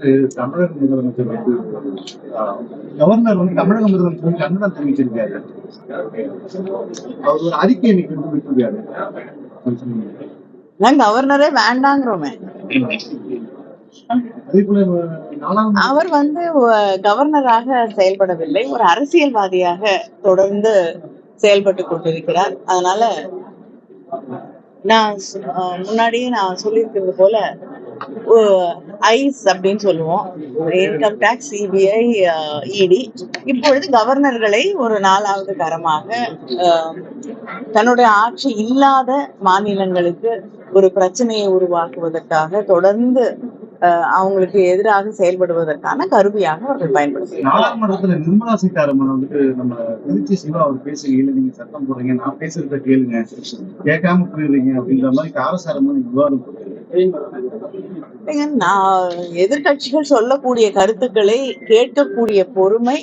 தமிழக முதலமைச்சர் வந்து கவர்னர் வந்து தமிழக முதலமைச்சர் கண்டனம் தெரிவிச்சிருக்காரு. அவர் ஒரு அறிக்கை இன்னைக்கு வந்து விட்டுருக்காரு. கவர்னரே வேண்டாங்கிறோமே. அதே போல அவர் வந்து கவர்னராக செயல்படவில்லை, ஒரு அரசியல்வாதியாக தொடர்ந்து செயல்பட்டு கொண்டிருக்கிறார். அதனால நான் முன்னாடியே நான் சொல்லியிருக்கிறது போல ஐஸ் அப்படின்னு சொல்லுவோம், இன்கம் டாக்ஸ், சிபிஐ, இடி. இப்பொழுது கவர்னர்களை ஒரு 4வது கரமாக தன்னுடைய ஆட்சி இல்லாத மாநிலங்களுக்கு ஒரு பிரச்சனையை உருவாக்குவதற்காக தொடர்ந்து அவங்களுக்கு எதிராக செயல்படுவதற்கான கருவியாக அவர்கள் பயன்படுத்துகிறார். நாடாளுமன்றத்துல நிர்மலா சீதாராமன் வந்துட்டு நம்ம திருச்சி சிவா அவர் பேசுகையில நீங்க சட்டம் போடுறீங்க, நான் பேசுறத கேளுங்க, கேட்காம போயிடுறீங்க அப்படின்ற மாதிரி காரசாரமான விவாதம். நான் எதிர்கட்சிகள் சொல்லக்கூடிய கருத்துக்களை கேட்கக்கூடிய பொறுமை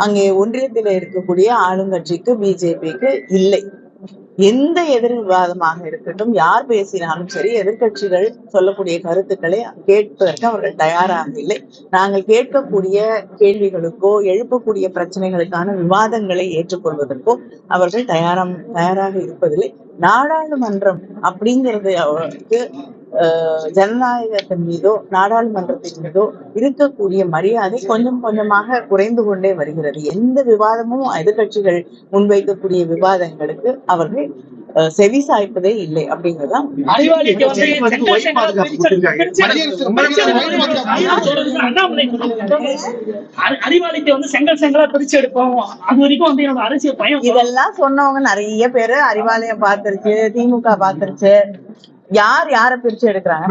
அங்கே ஒன்றியத்தில் இருக்கக்கூடிய ஆளுங்கட்சிக்கு, பிஜேபிக்கு இல்லை. எந்த எதிர் விவாதமாக இருக்கட்டும், யார் பேசினாலும் சரி, எதிர்கட்சிகள் சொல்லக்கூடிய கருத்துக்களை கேட்பதற்கு அவர்கள் தயாராக இல்லை. நாங்கள் கேட்கக்கூடிய கேள்விகளுக்கோ எழுப்பக்கூடிய பிரச்சனைகளுக்கான விவாதங்களை ஏற்றுக்கொள்வதற்கோ அவர்கள் தயாராக இருப்பதில்லை. நாடாளுமன்றம் அப்படிங்கிறது அவருக்கு ஜனநாயகத்தின் மீதோ நாடாளுமன்றத்தின் மீதோ இருக்கக்கூடிய மரியாதை கொஞ்சம் கொஞ்சமாக குறைந்து கொண்டே வருகிறது. எந்த விவாதமும் எதிர்கட்சிகள் முன்வைக்கக்கூடிய விவாதங்களுக்கு அவர்கள் செவி சாய்ப்பதே இல்லை அப்படிங்கறதுதான். இதெல்லாம் சொன்னவங்க நிறைய பேரு அறிவாலயம் பாத்துருச்சு, திமுக பாத்துருச்சு. யார் யார பிரிச்சு எடுக்கிறாங்க?